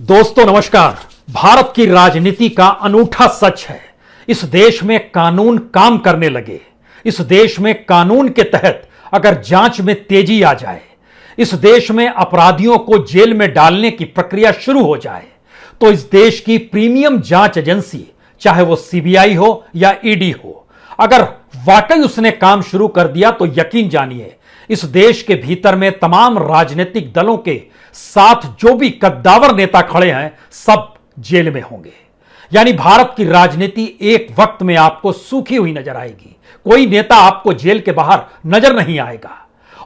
दोस्तों नमस्कार। भारत की राजनीति का अनूठा सच है, इस देश में कानून काम करने लगे, इस देश में कानून के तहत अगर जांच में तेजी आ जाए, इस देश में अपराधियों को जेल में डालने की प्रक्रिया शुरू हो जाए, तो इस देश की प्रीमियम जांच एजेंसी, चाहे वो सीबीआई हो या ईडी हो, अगर वाकई उसने काम शुरू कर दिया तो यकीन जानिए इस देश के भीतर में तमाम राजनीतिक दलों के साथ जो भी कद्दावर नेता खड़े हैं सब जेल में होंगे। यानी भारत की राजनीति एक वक्त में आपको सूखी हुई नजर आएगी, कोई नेता आपको जेल के बाहर नजर नहीं आएगा।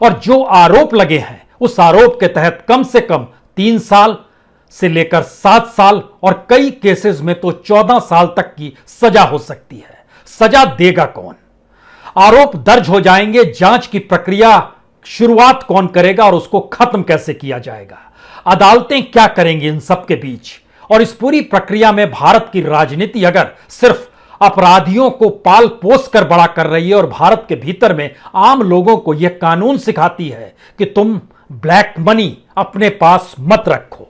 और जो आरोप लगे हैं उस आरोप के तहत कम से कम 3 साल से लेकर 7 साल और कई केसेस में तो 14 साल तक की सजा हो सकती है। सजा देगा कौन? आरोप दर्ज हो जाएंगे, जांच की प्रक्रिया शुरुआत कौन करेगा और उसको खत्म कैसे किया जाएगा? अदालतें क्या करेंगी इन सब के बीच? और इस पूरी प्रक्रिया में भारत की राजनीति अगर सिर्फ अपराधियों को पाल पोस कर बड़ा कर रही है और भारत के भीतर में आम लोगों को यह कानून सिखाती है कि तुम ब्लैक मनी अपने पास मत रखो,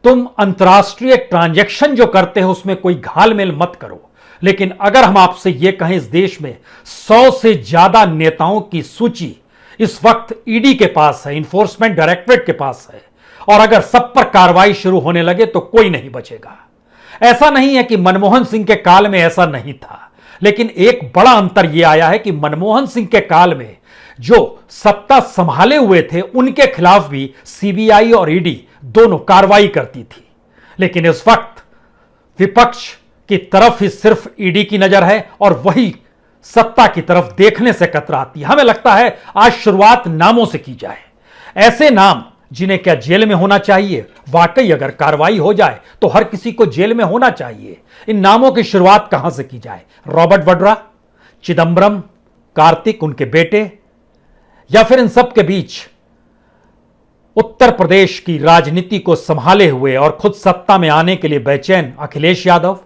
तुम अंतर्राष्ट्रीय ट्रांजैक्शन जो करते हो उसमें कोई घालमेल मत करो। लेकिन अगर हम आपसे यह कहें इस देश में 100 से ज्यादा नेताओं की सूची इस वक्त ईडी के पास है, इन्फोर्समेंट डायरेक्टरेट के पास है, और अगर सब पर कार्रवाई शुरू होने लगे तो कोई नहीं बचेगा। ऐसा नहीं है कि मनमोहन सिंह के काल में ऐसा नहीं था, लेकिन एक बड़ा अंतर यह आया है कि मनमोहन सिंह के काल में जो सत्ता संभाले हुए थे उनके खिलाफ भी सीबीआई और ईडी दोनों कार्रवाई करती थी। लेकिन इस वक्त विपक्ष की तरफ ही सिर्फ ईडी की नजर है और वही सत्ता की तरफ देखने से कतराती है। हमें लगता है आज शुरुआत नामों से की जाए, ऐसे नाम जिन्हें क्या जेल में होना चाहिए। वाकई अगर कार्रवाई हो जाए तो हर किसी को जेल में होना चाहिए। इन नामों की शुरुआत कहां से की जाए? रॉबर्ट वड्रा, चिदंबरम, कार्तिक उनके बेटे, या फिर इन सब के बीच उत्तर प्रदेश की राजनीति को संभाले हुए और खुद सत्ता में आने के लिए बेचैन अखिलेश यादव,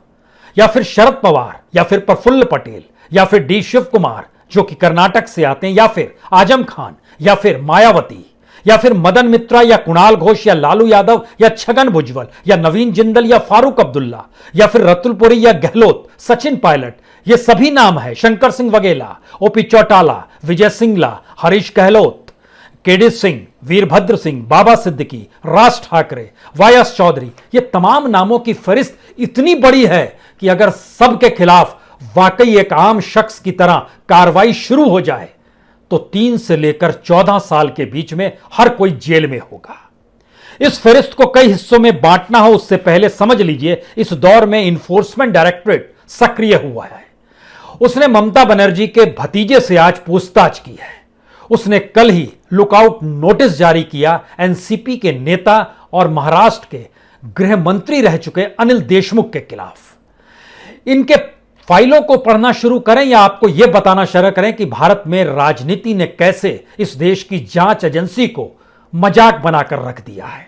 या फिर शरद पवार, या फिर प्रफुल्ल पटेल, या फिर डी शिव कुमार जो कि कर्नाटक से आते हैं, या फिर आजम खान, या फिर मायावती, या फिर मदन मित्रा, या कुणाल घोष, या लालू यादव, या छगन भुजबल, या नवीन जिंदल, या फारूक अब्दुल्ला, या फिर रतुलपुरी, या गहलोत, सचिन पायलट, ये सभी नाम है। शंकर सिंह वघेला, ओपी चौटाला, विजय सिंगला, हरीश गहलोत, केडी सिंह, वीरभद्र सिंह, बाबा सिद्दीकी, राज ठाकरे, वायस चौधरी, ये तमाम नामों की फहरिस्त इतनी बड़ी है कि अगर सबके खिलाफ वाकई एक आम शख्स की तरह कार्रवाई शुरू हो जाए तो 3 से लेकर 14 साल के बीच में हर कोई जेल में होगा। इस फहरिस्त को कई हिस्सों में बांटना हो उससे पहले समझ लीजिए इस दौर में इन्फोर्समेंट डायरेक्टरेट सक्रिय हुआ है। उसने ममता बनर्जी के भतीजे से आज पूछताछ की है। उसने कल ही लुकआउट नोटिस जारी किया एनसीपी के नेता और महाराष्ट्र के गृह मंत्री रह चुके अनिल देशमुख के खिलाफ। इनके फाइलों को पढ़ना शुरू करें या आपको यह बताना शुरू करें कि भारत में राजनीति ने कैसे इस देश की जांच एजेंसी को मजाक बनाकर रख दिया है।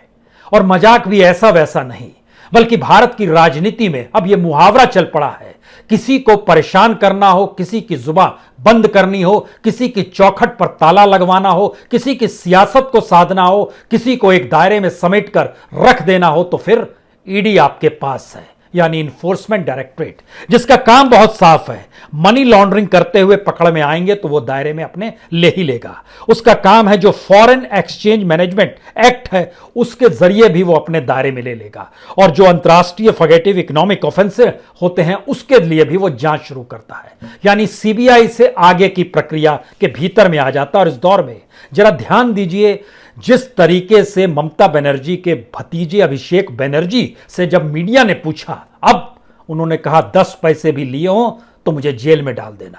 और मजाक भी ऐसा वैसा नहीं, बल्कि भारत की राजनीति में अब यह मुहावरा चल पड़ा है, किसी को परेशान करना हो, किसी की जुबान बंद करनी हो, किसी की चौखट पर ताला लगवाना हो, किसी की सियासत को साधना हो, किसी को एक दायरे में समेटकर रख देना हो, तो फिर ईडी आपके पास है, यानी इन्फोर्समेंट डायरेक्टरेट, जिसका काम बहुत साफ है। मनी लॉन्ड्रिंग करते हुए पकड़ में आएंगे तो वो दायरे में अपने ले ही लेगा। उसका काम है जो फॉरेन एक्सचेंज मैनेजमेंट एक्ट है उसके जरिए भी वो अपने दायरे में ले लेगा, और जो अंतर्राष्ट्रीय फगेटिव इकोनॉमिक ऑफेंसिव होते हैं उसके लिए भी वो जांच शुरू करता है। यानी सीबीआई से आगे की प्रक्रिया के भीतर में आ जाता है। और इस दौर में जरा ध्यान दीजिए, जिस तरीके से ममता बनर्जी के भतीजे अभिषेक बनर्जी से जब मीडिया ने पूछा, अब उन्होंने कहा 10 पैसे भी लिए हो तो मुझे जेल में डाल देना।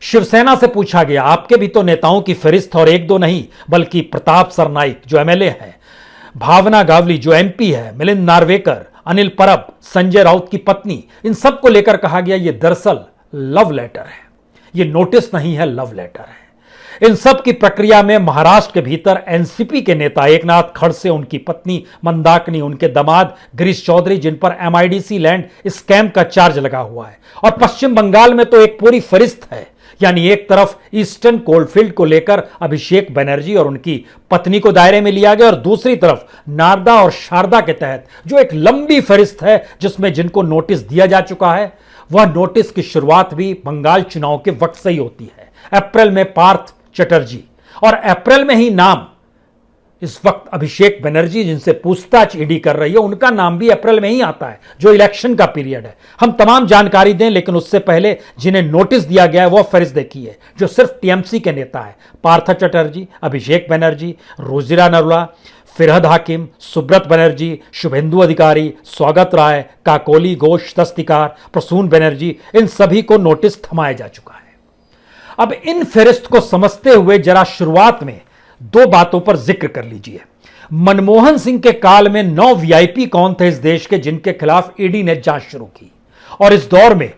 शिवसेना से पूछा गया, आपके भी तो नेताओं की फहरिस्त और एक दो नहीं बल्कि प्रताप सरनाइक जो एमएलए है, भावना गावली जो एमपी है, मिलिंद नार्वेकर, अनिल परब, संजय राउत की पत्नी, इन सबको लेकर कहा गया यह दरअसल लव लेटर है, यह नोटिस नहीं है, लव लेटर है। इन सब की प्रक्रिया में महाराष्ट्र के भीतर एनसीपी के नेता एकनाथ खड़से, उनकी पत्नी मंदाकिनी, उनके दामाद गिरीश चौधरी जिन पर एमआईडीसी लैंड स्कैम का चार्ज लगा हुआ है, और पश्चिम बंगाल में तो एक पूरी फहरिस्त है यानी एक तरफ ईस्टर्न कोलफील्ड को लेकर अभिषेक बनर्जी और उनकी पत्नी को दायरे में लिया गया और दूसरी तरफ नारदा और शारदा के तहत जो एक लंबी फहरिस्त है जिसमें जिनको नोटिस दिया जा चुका है, वह नोटिस की शुरुआत भी बंगाल चुनाव के वक्त से ही होती है। अप्रैल में पार्थ चटर्जी और अप्रैल में ही नाम इस वक्त अभिषेक बनर्जी जिनसे पूछताछ ईडी कर रही है, उनका नाम भी अप्रैल में ही आता है जो इलेक्शन का पीरियड है। हम तमाम जानकारी दें, लेकिन उससे पहले जिन्हें नोटिस दिया गया है वह फहरिस्त देखिए जो सिर्फ टीएमसी के नेता है। पार्थ चटर्जी, अभिषेक बनर्जी, रोजिरा नरुला, फिरहद हाकिम, सुब्रत बनर्जी, शुभेंदु अधिकारी, स्वागत राय, काकोली घोष दस्तिकार, प्रसून बनर्जी, इन सभी को नोटिस थमाया जा चुका है। अब इन फहरिस्त को समझते हुए जरा शुरुआत में दो बातों पर जिक्र कर लीजिए। मनमोहन सिंह के काल में 9 वीआईपी कौन थे इस देश के जिनके खिलाफ ईडी ने जांच शुरू की, और इस दौर में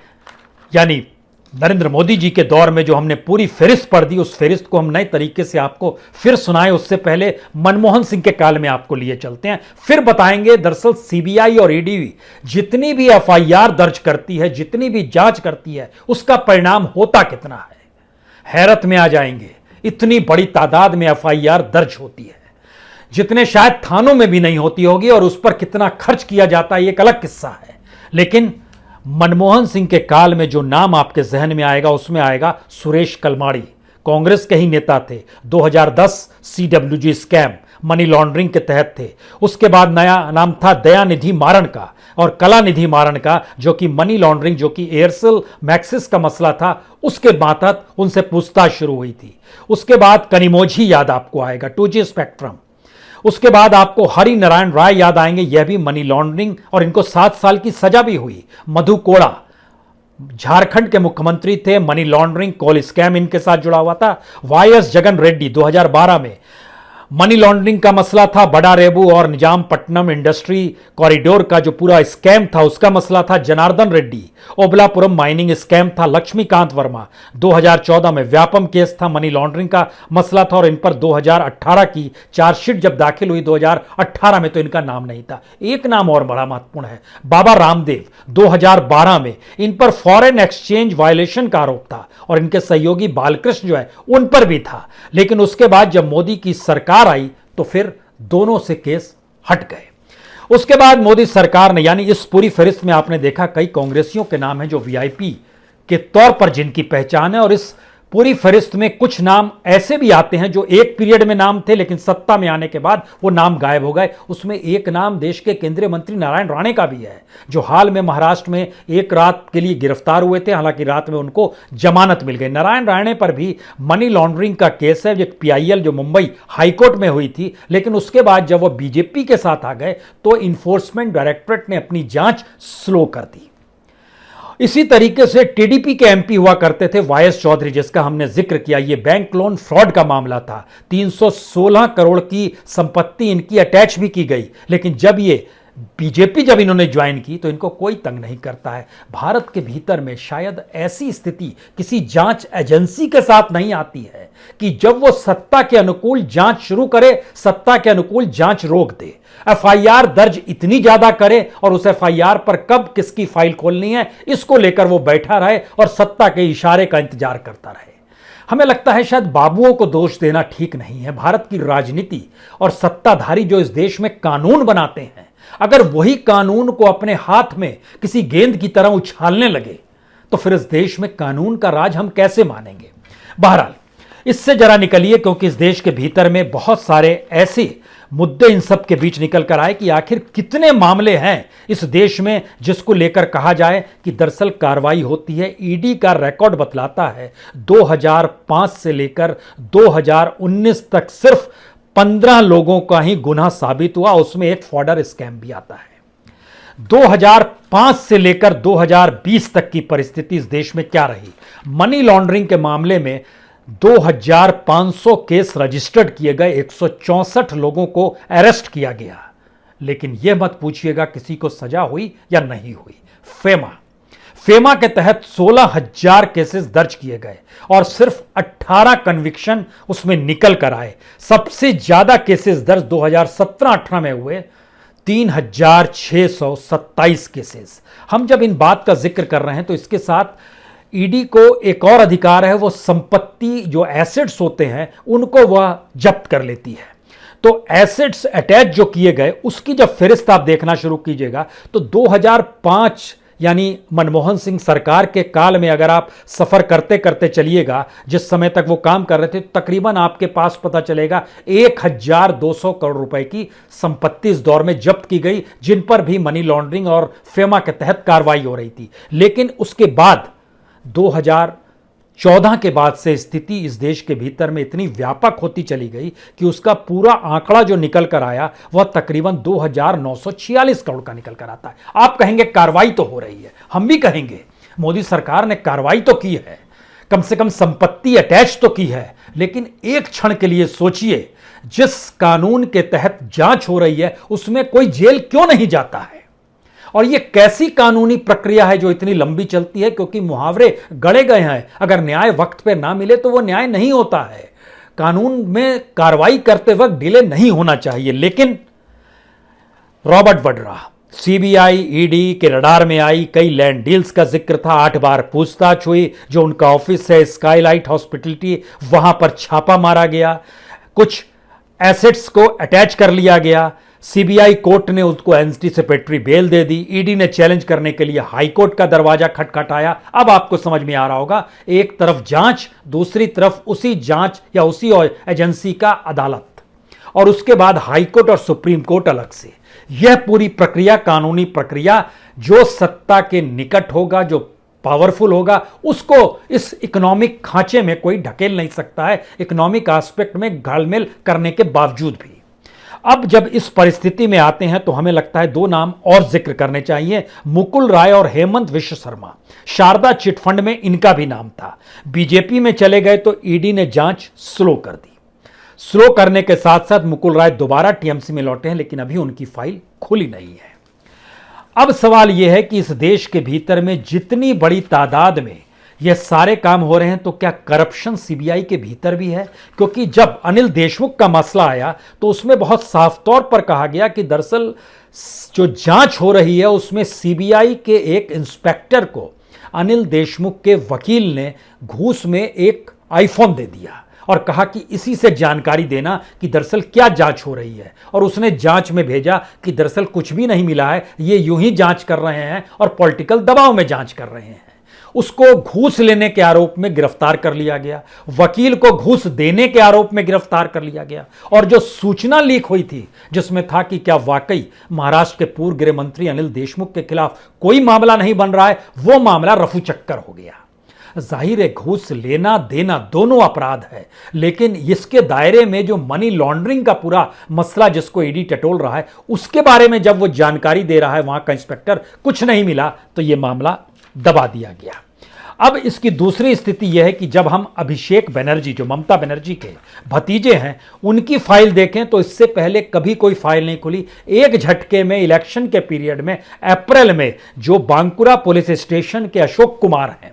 यानी नरेंद्र मोदी जी के दौर में जो हमने पूरी फहरिस्त पढ़ दी, उस फहरिस्त को हम नए तरीके से आपको फिर सुनाएं। उससे पहले मनमोहन सिंह के काल में आपको लिए चलते हैं, फिर बताएंगे दरअसल सीबीआई और ईडी जितनी भी एफआईआर दर्ज करती है, जितनी भी जांच करती है, उसका परिणाम होता कितना है। हैरत में आ जाएंगे, इतनी बड़ी तादाद में एफआईआर दर्ज होती है जितने शायद थानों में भी नहीं होती होगी, और उस पर कितना खर्च किया जाता है एक अलग किस्सा है। लेकिन मनमोहन सिंह के काल में जो नाम आपके जहन में आएगा उसमें आएगा सुरेश कलमाड़ी, कांग्रेस के ही नेता थे। 2010 सीडब्ल्यूजी स्कैम मनी लॉन्ड्रिंग के तहत थे। उसके बाद नया नाम था दयानिधि मारन का और कलानिधि मारन का, जो कि मनी लॉन्ड्रिंग, जो कि एयरसेल मैक्सिस का मसला था, उसके मातहत उनसे पूछताछ शुरू हुई थी। उसके बाद कनिमोझी याद आपको आएगा, 2G स्पेक्ट्रम। उसके बाद आपको हरि नारायण राय याद आएंगे, यह भी मनी लॉन्ड्रिंग, और इनको 7 साल की सजा भी हुई। मधु कोड़ा झारखंड के मुख्यमंत्री थे, मनी लॉन्ड्रिंग कोल स्कैम इनके साथ जुड़ा हुआ था। वाईएस जगन रेड्डी 2012 में मनी लॉन्ड्रिंग का मसला था। बड़ा रेबू और निजामपट्टनम इंडस्ट्री कॉरिडोर का जो पूरा स्कैम था उसका मसला था। जनार्दन रेड्डी ओबलापुरम माइनिंग स्कैम था। लक्ष्मीकांत वर्मा 2014 में व्यापम केस था, मनी लॉन्ड्रिंग का मसला था, और इन पर 2018 की चार्जशीट जब दाखिल हुई 2018 में, तो इनका नाम नहीं था। एक नाम और बड़ा महत्वपूर्ण है, बाबा रामदेव 2012 में इन पर फॉरेन एक्सचेंज वायलेशन का आरोप था, और इनके सहयोगी बालकृष्ण जो है उन पर भी था। लेकिन उसके बाद जब मोदी की सरकार आई तो फिर दोनों से केस हट गए। उसके बाद मोदी सरकार ने, यानी इस पूरी फहरिस्त में आपने देखा कई कांग्रेसियों के नाम हैं जो वीआईपी के तौर पर जिनकी पहचान है, और इस पूरी फहरिस्त में कुछ नाम ऐसे भी आते हैं जो एक पीरियड में नाम थे लेकिन सत्ता में आने के बाद वो नाम गायब हो गए। उसमें एक नाम देश के केंद्रीय मंत्री नारायण राणे का भी है, जो हाल में महाराष्ट्र में एक रात के लिए गिरफ्तार हुए थे। हालांकि रात में उनको जमानत मिल गई। नारायण राणे पर भी मनी लॉन्ड्रिंग का केस है, जो पीआईएल जो मुंबई हाईकोर्ट में हुई थी, लेकिन उसके बाद जब वो बीजेपी के साथ आ गए तो इन्फोर्समेंट डायरेक्टरेट ने अपनी जांच स्लो कर दी। इसी तरीके से टीडीपी के एमपी हुआ करते थे वाईएस चौधरी, जिसका हमने जिक्र किया। ये बैंक लोन फ्रॉड का मामला था। 316 करोड़ की संपत्ति इनकी अटैच भी की गई, लेकिन जब ये बीजेपी जब इन्होंने ज्वाइन की तो इनको कोई तंग नहीं करता है। भारत के भीतर में शायद ऐसी स्थिति किसी जांच एजेंसी के साथ नहीं आती है कि जब वो सत्ता के अनुकूल जांच शुरू करे, सत्ता के अनुकूल जांच रोक दे। एफआईआर दर्ज इतनी ज्यादा करे और उस एफआईआर पर कब किसकी फाइल खोलनी है इसको लेकर वो बैठा रहे और सत्ता के इशारे का इंतजार करता रहे। हमें लगता है शायद बाबुओं को दोष देना ठीक नहीं है। भारत की राजनीति और सत्ताधारी जो इस देश में कानून बनाते हैं, अगर वही कानून को अपने हाथ में किसी गेंद की तरह उछालने लगे तो फिर इस देश में कानून का राज हम कैसे मानेंगे। बहरहाल इससे जरा निकलिए, क्योंकि इस देश के भीतर में बहुत सारे ऐसे मुद्दे इन सब के बीच निकल कर आए कि आखिर कितने मामले हैं इस देश में जिसको लेकर कहा जाए कि दरअसल कार्रवाई होती है। ईडी का रिकॉर्ड बतलाता है 2005 से लेकर 2019 तक सिर्फ 15 लोगों का ही गुनाह साबित हुआ, उसमें एक फॉर्डर स्कैम भी आता है। 2005 से लेकर 2020 तक की परिस्थिति इस देश में क्या रही। मनी लॉन्ड्रिंग के मामले में 2500 केस रजिस्टर्ड किए गए, 164 लोगों को अरेस्ट किया गया, लेकिन यह मत पूछिएगा किसी को सजा हुई या नहीं हुई। फेमा के तहत 16,000 केसेस दर्ज किए गए और सिर्फ 18 कन्विक्शन उसमें निकल कर आए। सबसे ज्यादा केसेस दर्ज 2017-18 में हुए, 3,627 केसेस। हम जब इन बात का जिक्र कर रहे हैं तो इसके साथ ईडी को एक और अधिकार है, वो संपत्ति जो एसेट्स होते हैं उनको वह जब्त कर लेती है। तो एसेट्स अटैच जो किए गए उसकी जब फेरिस्त आप देखना शुरू कीजिएगा तो 2005 यानी मनमोहन सिंह सरकार के काल में अगर आप सफर करते करते चलिएगा, जिस समय तक वो काम कर रहे थे, तो तकरीबन आपके पास पता चलेगा 1200 करोड़ रुपए की संपत्ति इस दौर में जब्त की गई, जिन पर भी मनी लॉन्ड्रिंग और फेमा के तहत कार्रवाई हो रही थी। लेकिन उसके बाद 2014 के बाद से स्थिति इस देश के भीतर में इतनी व्यापक होती चली गई कि उसका पूरा आंकड़ा जो निकल कर आया वह तकरीबन 2946 करोड़ का निकल कर आता है। आप कहेंगे कार्रवाई तो हो रही है, हम भी कहेंगे मोदी सरकार ने कार्रवाई तो की है, कम से कम संपत्ति अटैच तो की है, लेकिन एक क्षण के लिए सोचिए, जिस कानून के तहत जांच हो रही है उसमें कोई जेल क्यों नहीं जाता है? और यह कैसी कानूनी प्रक्रिया है जो इतनी लंबी चलती है? क्योंकि मुहावरे गढ़े गए हैं, अगर न्याय वक्त पे ना मिले तो वो न्याय नहीं होता है। कानून में कार्रवाई करते वक्त डिले नहीं होना चाहिए। लेकिन रॉबर्ट वड्रा सीबीआई ईडी के रडार में आई, कई लैंड डील्स का जिक्र था, 8 बार पूछताछ हुई, जो उनका ऑफिस है स्काईलाइट हॉस्पिटैलिटी, वहां पर छापा मारा गया, कुछ एसेट्स को अटैच कर लिया गया। सीबीआई कोर्ट ने उसको एंटीसिपेटरी बेल दे दी। ईडी ने चैलेंज करने के लिए हाई कोर्ट का दरवाजा खटखटाया। अब आपको समझ में आ रहा होगा, एक तरफ जांच, दूसरी तरफ उसी जांच या उसी एजेंसी का अदालत, और उसके बाद हाई कोर्ट और सुप्रीम कोर्ट अलग से। यह पूरी प्रक्रिया, कानूनी प्रक्रिया, जो सत्ता के निकट होगा, जो पावरफुल होगा, उसको इस इकोनॉमिक खांचे में कोई ढकेल नहीं सकता है, इकोनॉमिक एस्पेक्ट में घालमेल करने के बावजूद भी। अब जब इस परिस्थिति में आते हैं तो हमें लगता है 2 नाम और जिक्र करने चाहिए, मुकुल राय और हेमंत विश्व शर्मा। शारदा चिटफंड में इनका भी नाम था। बीजेपी में चले गए तो ईडी ने जांच स्लो कर दी। स्लो करने के साथ साथ मुकुल राय दोबारा टीएमसी में लौटे हैं, लेकिन अभी उनकी फाइल खुली नहीं है। अब सवाल यह है कि इस देश के भीतर में जितनी बड़ी तादाद में ये सारे काम हो रहे हैं, तो क्या करप्शन सीबीआई के भीतर भी है? क्योंकि जब अनिल देशमुख का मसला आया तो उसमें बहुत साफ तौर पर कहा गया कि दरअसल जो जांच हो रही है उसमें सीबीआई के एक इंस्पेक्टर को अनिल देशमुख के वकील ने घूस में एक आईफोन दे दिया और कहा कि इसी से जानकारी देना कि दरअसल क्या जांच हो रही है, और उसने जांच में भेजा कि दरअसल कुछ भी नहीं मिला है, ये यूं ही जांच कर रहे हैं और पॉलिटिकल दबाव में जांच कर रहे हैं। उसको घूस लेने के आरोप में गिरफ्तार कर लिया गया, वकील को घूस देने के आरोप में गिरफ्तार कर लिया गया, और जो सूचना लीक हुई थी जिसमें था कि क्या वाकई महाराष्ट्र के पूर्व गृह मंत्री अनिल देशमुख के खिलाफ कोई मामला नहीं बन रहा है, वो मामला रफू चक्कर हो गया। जाहिर है घूस लेना देना दोनों अपराध है, लेकिन इसके दायरे में जो मनी लॉन्ड्रिंग का पूरा मसला जिसको ईडी टटोल रहा है, उसके बारे में जब वो जानकारी दे रहा है वहां का इंस्पेक्टर, कुछ नहीं मिला तो ये मामला दबा दिया गया। अब इसकी दूसरी स्थिति यह है कि जब हम अभिषेक बनर्जी, जो ममता बनर्जी के भतीजे हैं, उनकी फाइल देखें तो इससे पहले कभी कोई फाइल नहीं खुली। एक झटके में इलेक्शन के पीरियड में अप्रैल में जो बांकुरा पुलिस स्टेशन के अशोक कुमार हैं,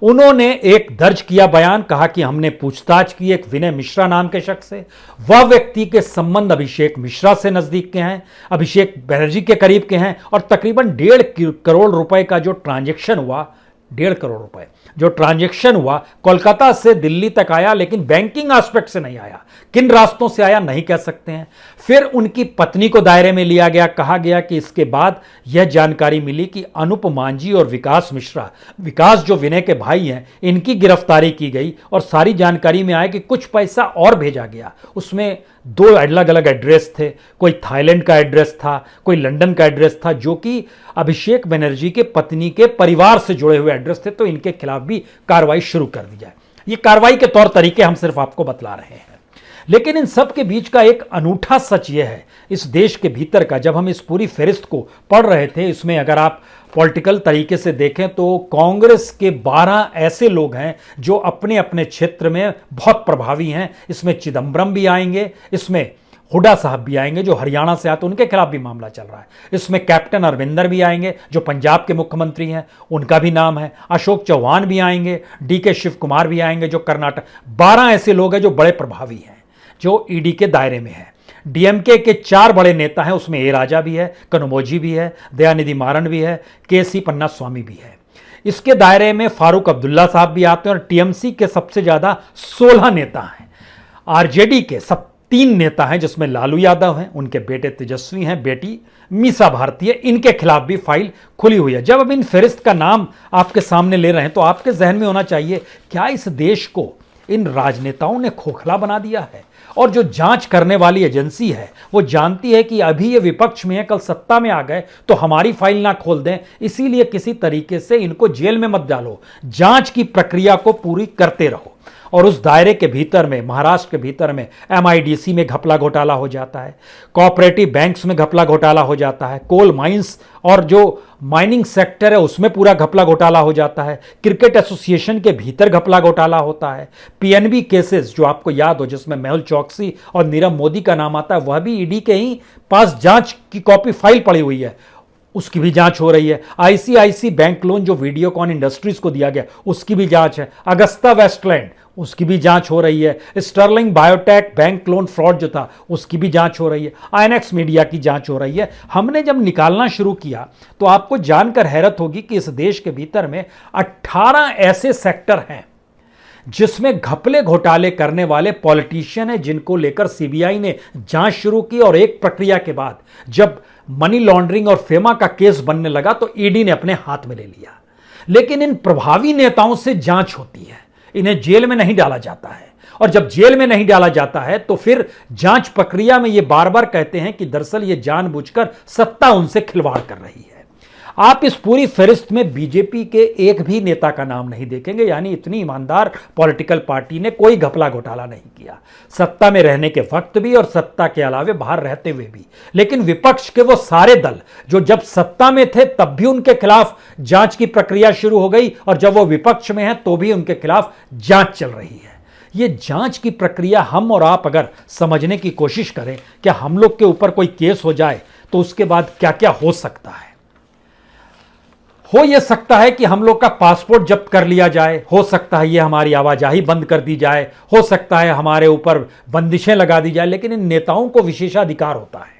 उन्होंने एक दर्ज किया बयान, कहा कि हमने पूछताछ की एक विनय मिश्रा नाम के शख्स से, वह व्यक्ति के संबंध अभिषेक मिश्रा से नजदीक के हैं, अभिषेक बनर्जी के करीब के हैं, और तकरीबन 1.5 करोड़ रुपए का जो ट्रांजैक्शन हुआ, 1.5 करोड़ रुपए जो ट्रांजैक्शन हुआ कोलकाता से दिल्ली तक आया, लेकिन बैंकिंग एस्पेक्ट से नहीं आया। किन रास्तों से आया नहीं कह सकते हैं। फिर उनकी पत्नी को दायरे में लिया गया। कहा गया कि इसके बाद यह जानकारी मिली कि अनुप मांझी और विकास मिश्रा, विकास जो विनय के भाई हैं, इनकी गिरफ्तारी की गई, और सारी जानकारी में आया कि कुछ पैसा और भेजा गया। उसमें 2 अलग अलग एड्रेस थे, कोई थाईलैंड का एड्रेस था, कोई लंदन का एड्रेस था, जो कि अभिषेक बनर्जी के पत्नी के परिवार से जुड़े हुए एड्रेस थे। तो इनके खिलाफ भी कार्रवाई शुरू कर दी जाए। ये कार्रवाई के तौर तरीके हम सिर्फ आपको बतला रहे हैं। लेकिन इन सब के बीच का एक अनूठा सच यह है, इस देश के भीतर का, जब हम इस पूरी फहरिस्त को पढ़ रहे थे, इसमें अगर आप पॉलिटिकल तरीके से देखें तो कांग्रेस के 12 ऐसे लोग हैं जो अपने अपने क्षेत्र में बहुत प्रभावी हैं। इसमें चिदम्बरम भी आएंगे, इसमें हुड्डा साहब भी आएंगे जो हरियाणा से आते, उनके खिलाफ भी मामला चल रहा है। इसमें कैप्टन अरविंदर भी आएंगे जो पंजाब के मुख्यमंत्री हैं, उनका भी नाम है। अशोक चौहान भी आएंगे, डीके शिव कुमार भी आएंगे जो कर्नाटक। 12 ऐसे लोग हैं जो बड़े प्रभावी हैं, जो ईडी के दायरे में है। डीएमके के 4 बड़े नेता हैं, उसमें ए राजा भी है, कनुमोजी भी है, दयानिधि मारन भी है, के सी पन्ना स्वामी भी है। इसके दायरे में फारूक अब्दुल्ला साहब भी आते हैं और टीएमसी के सबसे ज्यादा 16 नेता हैं। आरजेडी के सब 3 नेता हैं, जिसमें लालू यादव हैं, उनके बेटे तेजस्वी हैं, बेटी मीसा भारती है। इनके खिलाफ भी फाइल खुली हुई है। जब अब इन फहरिस्त का नाम आपके सामने ले रहे हैं तो आपके जहन में होना चाहिए, क्या इस देश को इन राजनेताओं ने खोखला बना दिया है? और जो जांच करने वाली एजेंसी है वो जानती है कि अभी ये विपक्ष में है, कल सत्ता में आ गए तो हमारी फाइल ना खोल दें, इसीलिए किसी तरीके से इनको जेल में मत डालो, जांच की प्रक्रिया को पूरी करते रहो। और उस दायरे के भीतर में, महाराष्ट्र के भीतर में एमआईडीसी में घपला घोटाला हो जाता है, कोऑपरेटिव बैंक्स में घपला घोटाला हो जाता है, कोल माइंस और जो माइनिंग सेक्टर है उसमें पूरा घपला घोटाला हो जाता है, क्रिकेट एसोसिएशन के भीतर घपला घोटाला होता है, पीएनबी केसेस जो आपको याद हो जिसमें मेहुल चौकसी और नीरव मोदी का नाम आता है, वह भी ईडी के ही पास जांच की कॉपी फाइल पड़ी हुई है, उसकी भी जांच हो रही है। आईसीआईसी बैंक लोन जो वीडियोकॉन इंडस्ट्रीज को दिया गया उसकी भी जांच है। अगस्ता वेस्टलैंड उसकी भी जांच हो रही है। Sterling Biotech bank loan fraud जो था उसकी भी जांच हो रही है। आईएनएक्स मीडिया की जांच हो रही है। हमने जब निकालना शुरू किया तो आपको जानकर हैरत होगी कि इस देश के भीतर में 18 ऐसे सेक्टर हैं जिसमें घपले घोटाले करने वाले पॉलिटिशियन हैं, जिनको लेकर सीबीआई ने जांच शुरू की। और एक प्रक्रिया के बाद जब मनी लॉन्ड्रिंग और फेमा का केस बनने लगा तो ईडी ने अपने हाथ में ले लिया। लेकिन इन प्रभावी नेताओं से जांच होती है, इन्हें जेल में नहीं डाला जाता है। और जब जेल में नहीं डाला जाता है तो फिर जांच प्रक्रिया में ये बार बार कहते हैं कि दरअसल ये जानबूझकर सत्ता उनसे खिलवाड़ कर रही है। आप इस पूरी फहरिस्त में बीजेपी के एक भी नेता का नाम नहीं देखेंगे, यानी इतनी ईमानदार पॉलिटिकल पार्टी ने कोई घपला घोटाला नहीं किया, सत्ता में रहने के वक्त भी और सत्ता के अलावे बाहर रहते हुए भी। लेकिन विपक्ष के वो सारे दल जो जब सत्ता में थे तब भी उनके खिलाफ जांच की प्रक्रिया शुरू हो गई, और जब वो विपक्ष में है तो भी उनके खिलाफ जांच चल रही है। ये जांच की प्रक्रिया हम और आप अगर समझने की कोशिश करें, क्या हम लोग के ऊपर कोई केस हो जाए तो उसके बाद क्या क्या हो सकता है। हो यह सकता है कि हम लोग का पासपोर्ट जब्त कर लिया जाए, हो सकता है ये हमारी आवाजाही बंद कर दी जाए, हो सकता है हमारे ऊपर बंदिशें लगा दी जाए। लेकिन इन नेताओं को विशेषाधिकार होता है।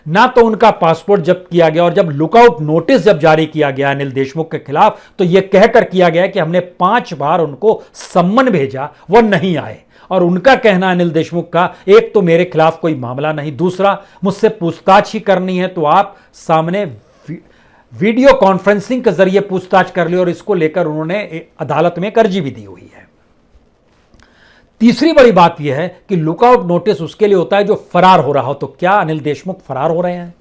ना तो उनका पासपोर्ट जब्त किया गया, और जब लुकआउट नोटिस जब जारी किया गया अनिल देशमुख के खिलाफ तो यह कहकर किया गया कि हमने 5 बार उनको सम्मन भेजा, वह नहीं आए। और उनका कहना अनिल देशमुख का, एक तो मेरे खिलाफ कोई मामला नहीं, दूसरा मुझसे पूछताछ ही करनी है तो आप सामने वीडियो कॉन्फ्रेंसिंग के जरिए पूछताछ कर ली। और इसको लेकर उन्होंने अदालत में एक अर्जी भी दी हुई है। तीसरी बड़ी बात यह है कि लुकआउट नोटिस उसके लिए होता है जो फरार हो रहा हो। तो क्या अनिल देशमुख फरार हो रहे हैं?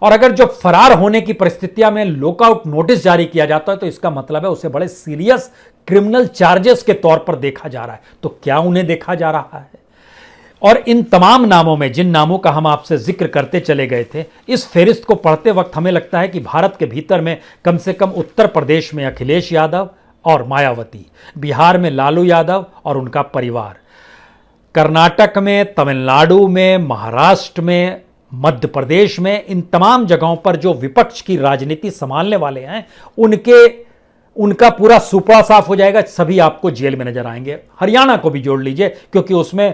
और अगर जो फरार होने की परिस्थितियां में लुकआउट नोटिस जारी किया जाता है तो इसका मतलब है उसे बड़े सीरियस क्रिमिनल चार्जेस के तौर पर देखा जा रहा है। तो क्या उन्हें देखा जा रहा है? और इन तमाम नामों में, जिन नामों का हम आपसे जिक्र करते चले गए थे, इस फहरिस्त को पढ़ते वक्त हमें लगता है कि भारत के भीतर में कम से कम उत्तर प्रदेश में अखिलेश यादव और मायावती, बिहार में लालू यादव और उनका परिवार, कर्नाटक में, तमिलनाडु में, महाराष्ट्र में, मध्य प्रदेश में, इन तमाम जगहों पर जो विपक्ष की राजनीति संभालने वाले हैं उनका पूरा सुपड़ा साफ हो जाएगा। सभी आपको जेल में नजर आएंगे। हरियाणा को भी जोड़ लीजिए क्योंकि उसमें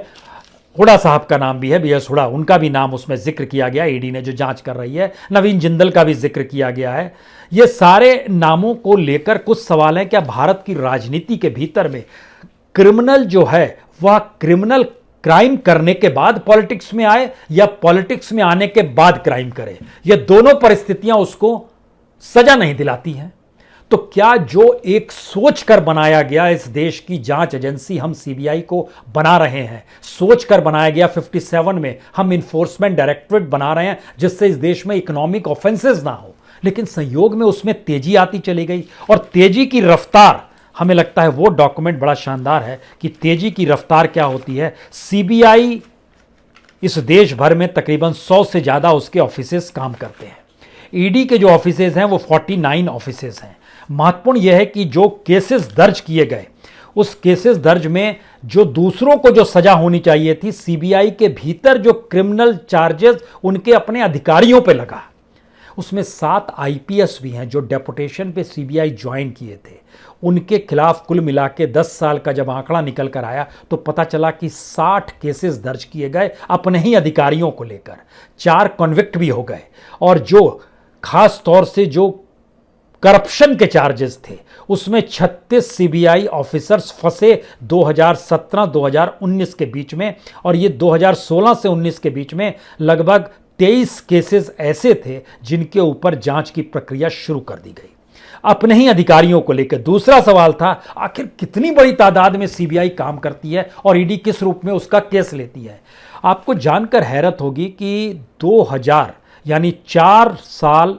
हुडा साहब का नाम भी है, बीएस हुडा, उनका भी नाम उसमें जिक्र किया गया, ईडी ने जो जांच कर रही है। नवीन जिंदल का भी जिक्र किया गया है। ये सारे नामों को लेकर कुछ सवाल हैं, क्या भारत की राजनीति के भीतर में क्रिमिनल जो है वह क्रिमिनल क्राइम करने के बाद पॉलिटिक्स में आए या पॉलिटिक्स में आने के बाद क्राइम करे? ये दोनों परिस्थितियां उसको सजा नहीं दिलाती हैं। तो क्या जो एक सोच कर बनाया गया इस देश की जांच एजेंसी हम सीबीआई को बना रहे हैं, सोच कर बनाया गया 57 में हम इन्फोर्समेंट डायरेक्टरेट बना रहे हैं जिससे इस देश में इकोनॉमिक ऑफेंसेस ना हो, लेकिन संयोग में उसमें तेजी आती चली गई। और तेजी की रफ्तार, हमें लगता है वो डॉक्यूमेंट बड़ा शानदार है कि तेजी की रफ्तार क्या होती है। सीबीआई इस देश भर में तकरीबन 100 से ज्यादा उसके ऑफिसेस काम करते हैं। ईडी के जो ऑफिसेज हैं वो 49 ऑफिसेज हैं। महत्वपूर्ण यह है कि जो केसेस दर्ज किए गए, उस केसेस दर्ज में जो दूसरों को जो सजा होनी चाहिए थी, सीबीआई के भीतर जो क्रिमिनल चार्जेस उनके अपने अधिकारियों पे लगा, उसमें 7 आईपीएस भी हैं जो डेपुटेशन पे सीबीआई ज्वाइन किए थे। उनके खिलाफ कुल मिला के 10 साल का जब आंकड़ा निकल कर आया तो पता चला कि 60 केसेस दर्ज किए गए अपने ही अधिकारियों को लेकर। 4 कन्विक्ट भी हो गए। और जो खास तौर से जो करप्शन के चार्जेस थे, उसमें 36 सीबीआई ऑफिसर्स फंसे 2017-2019 के बीच में, और ये 2016 से 19 के बीच में लगभग 23 केसेस ऐसे थे जिनके ऊपर जांच की प्रक्रिया शुरू कर दी गई अपने ही अधिकारियों को लेकर। दूसरा सवाल था, आखिर कितनी बड़ी तादाद में सीबीआई काम करती है और ईडी किस रूप में उसका केस लेती है। आपको जानकर हैरत होगी कि 2000 यानी 4 साल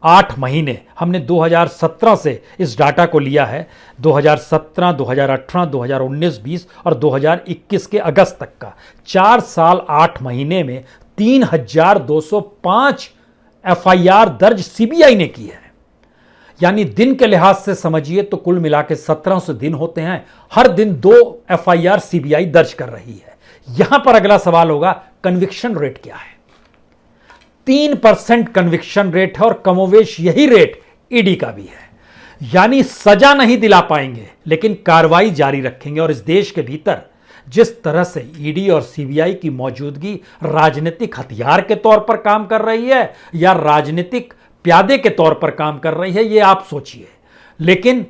8 महीने, हमने 2017 से इस डाटा को लिया है, 2017, 2018, 2019, 20 और 2021 के अगस्त तक का 4 साल 8 महीने में 3205 एफआईआर दर्ज सीबीआई ने की है। यानी दिन के लिहाज से समझिए तो कुल मिला के 1700 दिन होते हैं, हर दिन 2 एफआईआर सीबीआई दर्ज कर रही है। यहां पर अगला सवाल होगा, कन्विक्शन रेट क्या है? 3% कन्विक्शन रेट है और कमोवेश यही रेट ईडी का भी है। यानी सजा नहीं दिला पाएंगे लेकिन कार्रवाई जारी रखेंगे। और इस देश के भीतर जिस तरह से ईडी और सीबीआई की मौजूदगी राजनीतिक हथियार के तौर पर काम कर रही है या राजनीतिक प्यादे के तौर पर काम कर रही है, ये आप सोचिए। लेकिन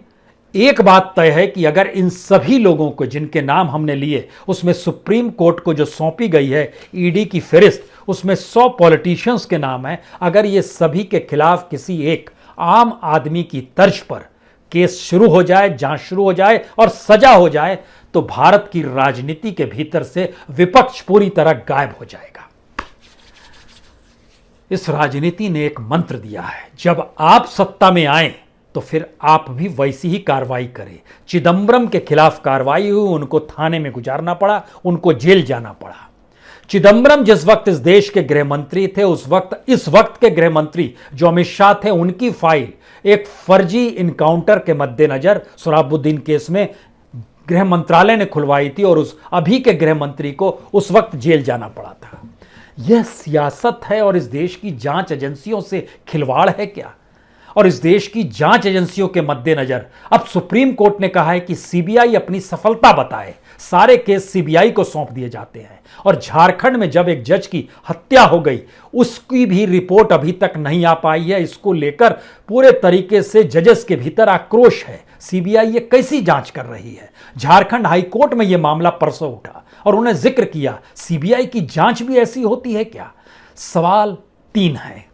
एक बात तय है कि अगर इन सभी लोगों को जिनके नाम हमने लिए, उसमें सुप्रीम कोर्ट को जो सौंपी गई है ईडी की फहरिस्त, उसमें 100 पॉलिटिशियंस के नाम हैं, अगर ये सभी के खिलाफ किसी एक आम आदमी की तर्ज पर केस शुरू हो जाए, जांच शुरू हो जाए और सजा हो जाए, तो भारत की राजनीति के भीतर से विपक्ष पूरी तरह गायब हो जाएगा। इस राजनीति ने एक मंत्र दिया है, जब आप सत्ता में आए तो फिर आप भी वैसी ही कार्रवाई करें। चिदंबरम के खिलाफ कार्रवाई हुई, उनको थाने में गुजारना पड़ा, उनको जेल जाना पड़ा। चिदंबरम जिस वक्त इस देश के गृह मंत्री थे, उस वक्त इस वक्त के गृह मंत्री जो अमित शाह थे, उनकी फाइल एक फर्जी इनकाउंटर के मद्देनजर सोहराबुद्दीन केस में गृह मंत्रालय ने खुलवाई थी और उस अभी के गृह मंत्री को उस वक्त जेल जाना पड़ा था। यह सियासत है और इस देश की जांच एजेंसियों से खिलवाड़ है क्या? और इस देश की जांच एजेंसियों के मद्देनजर अब सुप्रीम कोर्ट ने कहा है कि सीबीआई अपनी सफलता बताए। सारे केस सीबीआई को सौंप दिए जाते हैं। और झारखंड में जब एक जज की हत्या हो गई, उसकी भी रिपोर्ट अभी तक नहीं आ पाई है। इसको लेकर पूरे तरीके से जजेस के भीतर आक्रोश है। सीबीआई ये कैसी जांच कर रही है? झारखंड हाईकोर्ट में यह मामला परसों उठा और उन्हें जिक्र किया, सीबीआई की जांच भी ऐसी होती है क्या? सवाल 3 है,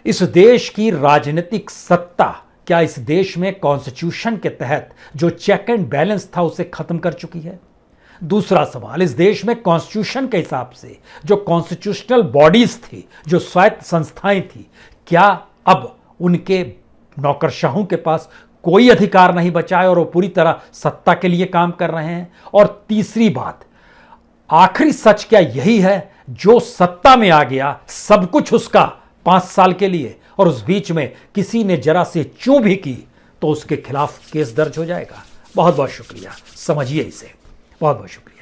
इस देश की राजनीतिक सत्ता क्या इस देश में कॉन्स्टिट्यूशन के तहत जो चेक एंड बैलेंस था उसे खत्म कर चुकी है? दूसरा सवाल, इस देश में कॉन्स्टिट्यूशन के हिसाब से जो कॉन्स्टिट्यूशनल बॉडीज थी, जो स्वायत्त संस्थाएं थी, क्या अब उनके नौकरशाहों के पास कोई अधिकार नहीं बचा है और वो पूरी तरह सत्ता के लिए काम कर रहे हैं? और तीसरी बात, आखिरी सच क्या यही है, जो सत्ता में आ गया सब कुछ उसका 5 साल के लिए, और उस बीच में किसी ने जरा से चूं भी की तो उसके खिलाफ केस दर्ज हो जाएगा? बहुत बहुत शुक्रिया, समझिए इसे। बहुत बहुत शुक्रिया।